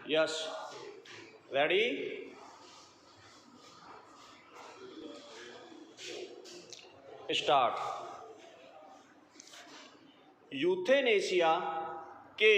Yes, ready? Start. Euthanasia के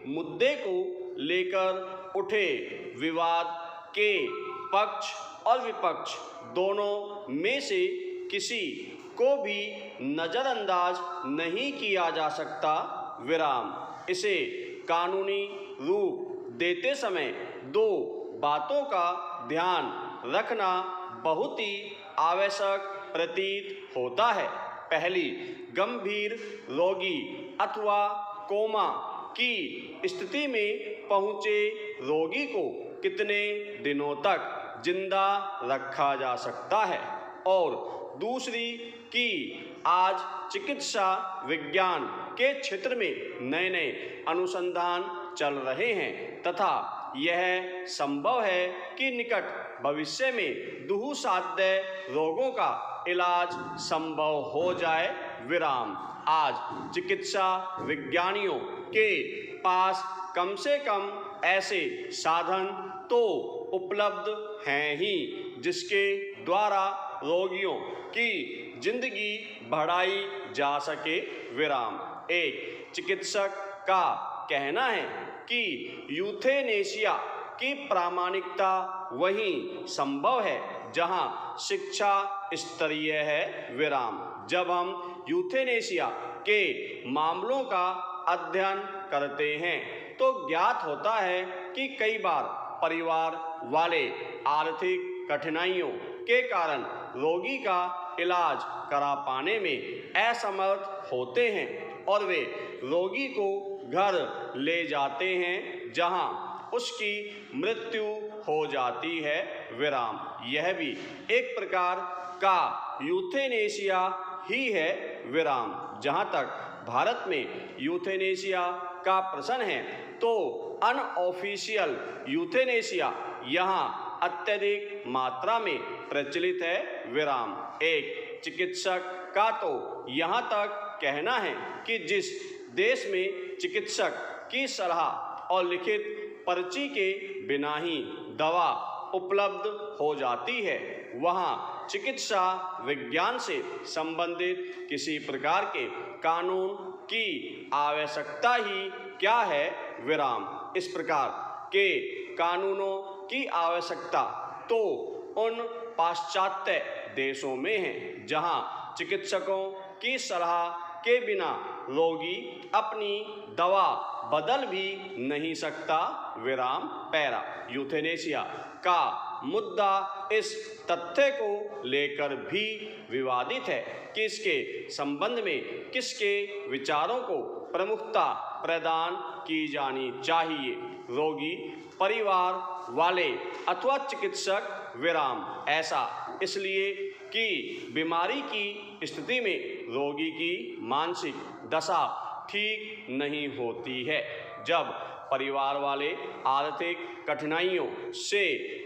मुद्दे को लेकर उठे विवाद के पक्ष और विपक्ष दोनों में से किसी को भी नज़रअंदाज नहीं किया जा सकता। विराम। इसे कानूनी रूप देते समय दो बातों का ध्यान रखना बहुत ही आवश्यक प्रतीत होता है। पहली, गंभीर रोगी अथवा कोमा की स्थिति में पहुँचे रोगी को कितने दिनों तक जिंदा रखा जा सकता है, और दूसरी कि आज चिकित्सा विज्ञान के क्षेत्र में नए नए अनुसंधान चल रहे हैं तथा यह संभव है कि निकट भविष्य में दुःसाध्य रोगों का इलाज संभव हो जाए। विराम। आज चिकित्सा विज्ञानियों के पास कम से कम ऐसे साधन तो उपलब्ध हैं ही जिसके द्वारा रोगियों की जिंदगी बढ़ाई जा सके। विराम। एक चिकित्सक का कहना है कि यूथेनेशिया की प्रामाणिकता वहीं संभव है जहां शिक्षा स्तरीय है। विराम। जब हम यूथेनेशिया के मामलों का अध्ययन करते हैं तो ज्ञात होता है कि कई बार परिवार वाले आर्थिक कठिनाइयों के कारण रोगी का इलाज करा पाने में असमर्थ होते हैं और वे रोगी को घर ले जाते हैं जहां उसकी मृत्यु हो जाती है। विराम। यह भी एक प्रकार का यूथेनेशिया ही है। विराम। जहां तक भारत में यूथेनेशिया का प्रश्न है तो अनऑफिशियल यूथेनेशिया यहाँ अत्यधिक मात्रा में प्रचलित है। विराम। एक चिकित्सक का तो यहाँ तक कहना है कि जिस देश में चिकित्सक की सलाह और लिखित पर्ची के बिना ही दवा उपलब्ध हो जाती है वहाँ चिकित्सा विज्ञान से संबंधित किसी प्रकार के कानून की आवश्यकता ही क्या है। विराम। इस प्रकार के कानूनों की आवश्यकता तो उन पाश्चात्य देशों में है जहां चिकित्सकों की सलाह के बिना रोगी अपनी दवा बदल भी नहीं सकता। विराम। पैरा। यूथेनेशिया का मुद्दा इस तथ्य को लेकर भी विवादित है कि इसके संबंध में किसके विचारों को प्रमुखता प्रदान की जानी चाहिए, रोगी, परिवार वाले अथवा चिकित्सक। विराम। ऐसा इसलिए कि बीमारी की स्थिति में रोगी की मानसिक दशा ठीक नहीं होती है। जब परिवार वाले आर्थिक कठिनाइयों से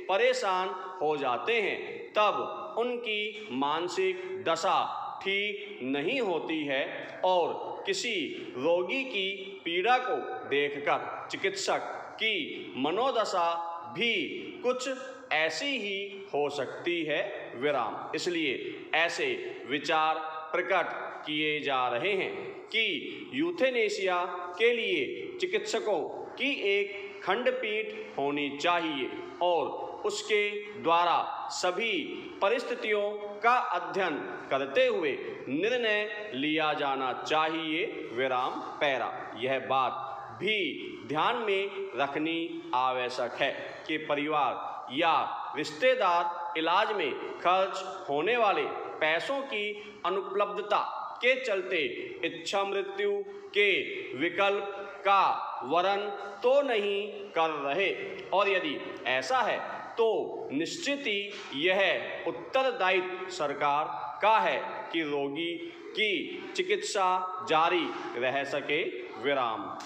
परेशान हो जाते हैं तब उनकी मानसिक दशा ठीक नहीं होती है और किसी रोगी की पीड़ा को देखकर चिकित्सक की मनोदशा भी कुछ ऐसी ही हो सकती है। विराम। इसलिए ऐसे विचार प्रकट किए जा रहे हैं कि यूथेनेशिया के लिए चिकित्सकों की एक खंडपीठ होनी चाहिए और उसके द्वारा सभी परिस्थितियों का अध्ययन करते हुए निर्णय लिया जाना चाहिए। विराम। पैरा। यह बात भी ध्यान में रखनी आवश्यक है कि परिवार या रिश्तेदार इलाज में खर्च होने वाले पैसों की अनुपलब्धता के चलते इच्छा मृत्यु के विकल्प का वरण तो नहीं कर रहे, और यदि ऐसा है तो निश्चित ही यह उत्तरदायित्व सरकार का है कि रोगी की चिकित्सा जारी रह सके। विराम।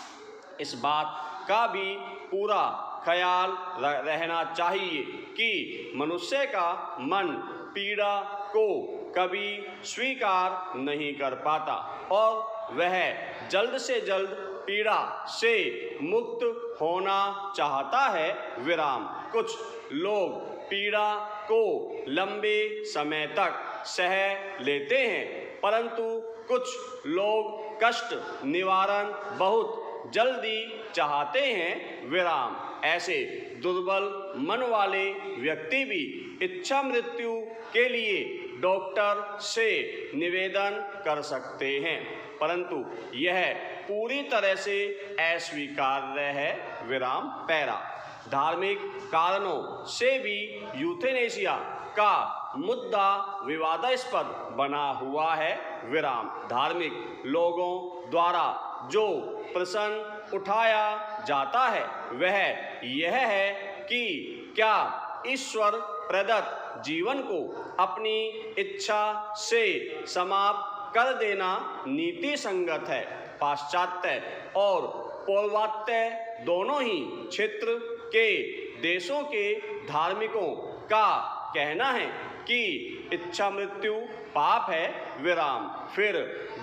इस बात का भी पूरा ख्याल रहना चाहिए कि मनुष्य का मन पीड़ा को कभी स्वीकार नहीं कर पाता और वह जल्द से जल्द पीड़ा से मुक्त होना चाहता है, विराम। कुछ लोग पीड़ा को लंबे समय तक सह लेते हैं, परंतु कुछ लोग कष्ट निवारण बहुत जल्दी चाहते हैं, विराम। ऐसे दुर्बल मन वाले व्यक्ति भी इच्छा मृत्यु के लिए डॉक्टर से निवेदन कर सकते हैं, परंतु यह पूरी तरह से अस्वीकार्य है, विराम। पैरा। धार्मिक कारणों से भी यूथेनेशिया का मुद्दा विवादास्पद बना हुआ है, विराम। धार्मिक लोगों द्वारा जो प्रश्न उठाया जाता है वह यह है कि क्या ईश्वर प्रदत्त जीवन को अपनी इच्छा से समाप्त कर देना नीति संगत है। पाश्चात्य और पौर्वात्य दोनों ही क्षेत्र के देशों के धार्मिकों का कहना है कि इच्छा मृत्यु पाप है, विराम। फिर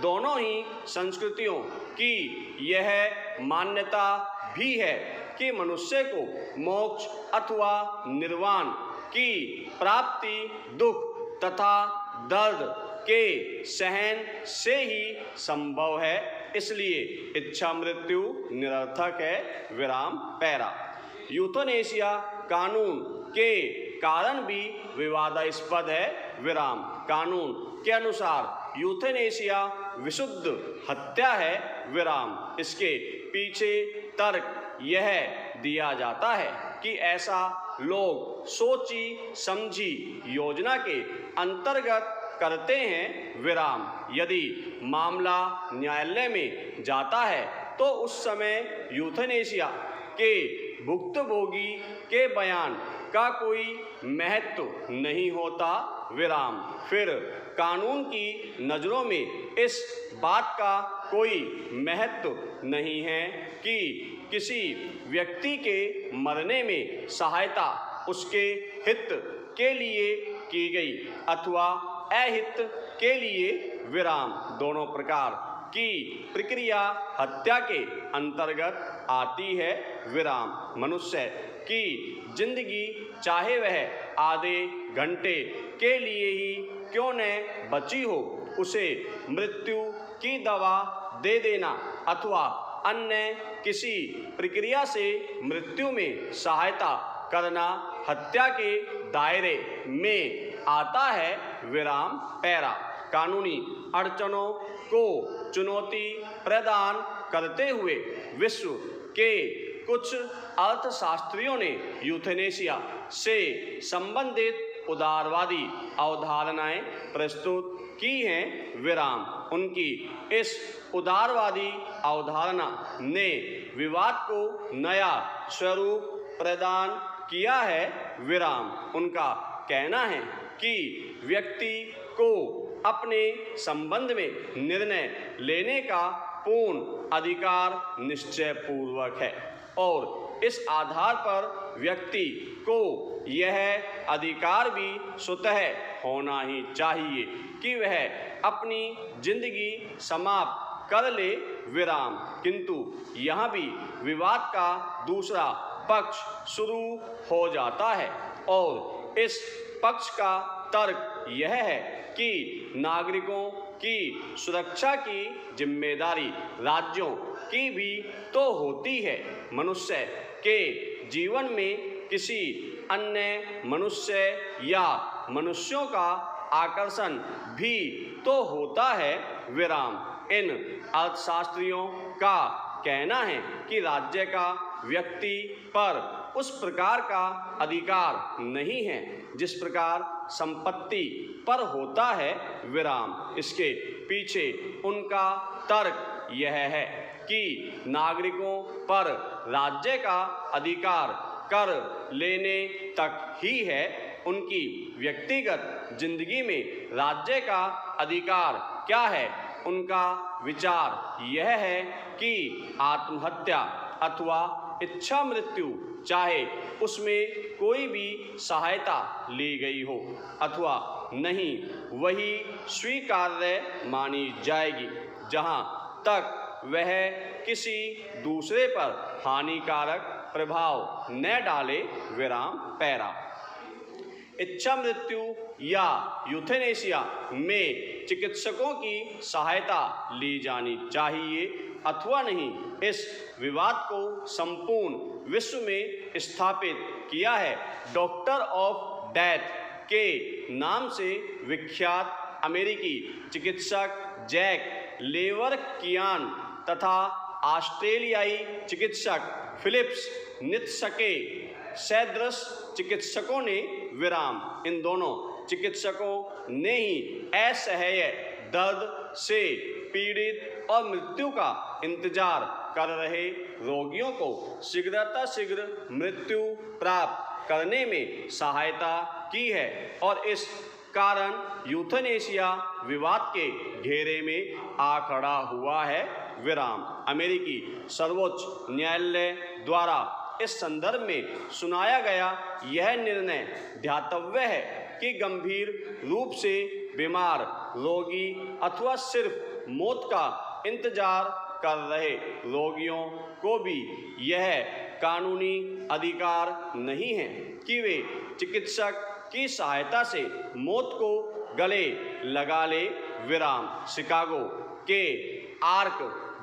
दोनों ही संस्कृतियों की यह मान्यता भी है कि मनुष्य को मोक्ष अथवा निर्वाण की प्राप्ति दुख तथा दर्द के सहन से ही संभव है, इसलिए इच्छा मृत्यु निरर्थक है, विराम। पैरा। यूथेनेशिया कानून के कारण भी विवादास्पद है, विराम। कानून के अनुसार यूथेनेशिया विशुद्ध हत्या है, विराम। इसके पीछे तर्क यह दिया जाता है कि ऐसा लोग सोची समझी योजना के अंतर्गत करते हैं, विराम। यदि मामला न्यायालय में जाता है तो उस समय यूथेनेशिया के भुक्तभोगी के बयान का कोई महत्व नहीं होता, विराम। फिर कानून की नज़रों में इस बात का कोई महत्व नहीं है कि किसी व्यक्ति के मरने में सहायता उसके हित के लिए की गई अथवा अहित के लिए, विराम। दोनों प्रकार की प्रक्रिया हत्या के अंतर्गत आती है, विराम। मनुष्य की जिंदगी चाहे वह आधे घंटे के लिए ही क्यों न बची हो, उसे मृत्यु की दवा दे देना अथवा अन्य किसी प्रक्रिया से मृत्यु में सहायता करना हत्या के दायरे में आता है, विराम। पैरा। कानूनी अड़चनों को चुनौती प्रदान करते हुए विश्व के कुछ अर्थशास्त्रियों ने यूथेनेशिया से संबंधित उदारवादी अवधारणाएं प्रस्तुत की हैं, विराम। उनकी इस उदारवादी अवधारणा ने विवाद को नया स्वरूप प्रदान किया है, विराम। उनका कहना है कि व्यक्ति को अपने संबंध में निर्णय लेने का पूर्ण अधिकार निश्चय पूर्वक है और इस आधार पर व्यक्ति को यह अधिकार भी स्वतः होना ही चाहिए कि वह अपनी जिंदगी समाप्त कर ले, विराम। किंतु यहाँ भी विवाद का दूसरा पक्ष शुरू हो जाता है और इस पक्ष का तर्क यह है कि नागरिकों की सुरक्षा की जिम्मेदारी राज्यों की भी तो होती है। मनुष्य के जीवन में किसी अन्य मनुष्य या मनुष्यों का आकर्षण भी तो होता है, विराम। इन अर्थशास्त्रियों का कहना है कि राज्य का व्यक्ति पर उस प्रकार का अधिकार नहीं है जिस प्रकार संपत्ति पर होता है, विराम। इसके पीछे उनका तर्क यह है कि नागरिकों पर राज्य का अधिकार कर लेने तक ही है, उनकी व्यक्तिगत जिंदगी में राज्य का अधिकार क्या है। उनका विचार यह है कि आत्महत्या अथवा इच्छा मृत्यु चाहे उसमें कोई भी सहायता ली गई हो अथवा नहीं, वही स्वीकार्य मानी जाएगी। जहाँ तक वह किसी दूसरे पर हानिकारक प्रभाव न डाले। विराम पैरा। इच्छा मृत्यु या यूथेनेशिया में चिकित्सकों की सहायता ली जानी चाहिए अथवा नहीं, इस विवाद को संपूर्ण विश्व में स्थापित किया है डॉक्टर ऑफ डेथ के नाम से विख्यात अमेरिकी चिकित्सक जैक लेवरकियान तथा ऑस्ट्रेलियाई चिकित्सक फिलिप्स नित्सके सैद्रस चिकित्सकों ने। विराम। इन दोनों चिकित्सकों ने ही असह्य दर्द से पीड़ित और मृत्यु का इंतजार कर रहे रोगियों को शीघ्र मृत्यु प्राप्त करने में सहायता की है और इस कारण यूथेनेशिया विवाद के घेरे में आ खड़ा हुआ है। विराम। अमेरिकी सर्वोच्च न्यायालय द्वारा इस संदर्भ में सुनाया गया यह निर्णय ध्यातव्य है कि गंभीर रूप से बीमार रोगी अथवा सिर्फ मौत का इंतजार कर रहे रोगियों को भी यह कानूनी अधिकार नहीं है कि वे चिकित्सक की सहायता से मौत को गले लगा ले। विराम। शिकागो के आर्क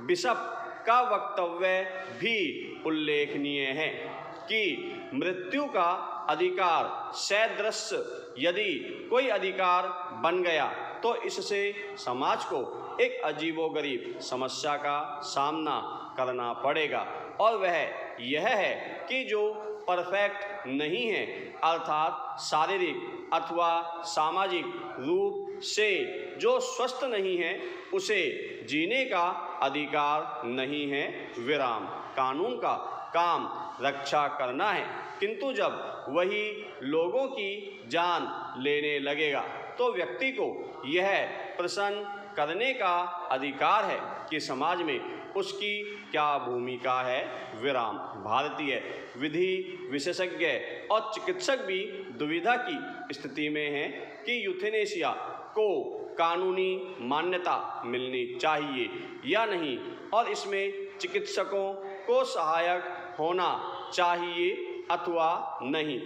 बिशप का वक्तव्य भी उल्लेखनीय है कि मृत्यु का अधिकार सदृश यदि कोई अधिकार बन गया तो इससे समाज को एक अजीबोगरीब समस्या का सामना करना पड़ेगा और वह यह है कि जो परफेक्ट नहीं है अर्थात शारीरिक अथवा सामाजिक रूप से जो स्वस्थ नहीं है उसे जीने का अधिकार नहीं है। विराम। कानून का काम रक्षा करना है किंतु जब वही लोगों की जान लेने लगेगा तो व्यक्ति को यह प्रश्न करने का अधिकार है कि समाज में उसकी क्या भूमिका है। विराम। भारतीय विधि विशेषज्ञ और चिकित्सक भी दुविधा की स्थिति में हैं कि यूथेनेशिया को कानूनी मान्यता मिलनी चाहिए या नहीं और इसमें चिकित्सकों को सहायक होना चाहिए अथवा नहीं।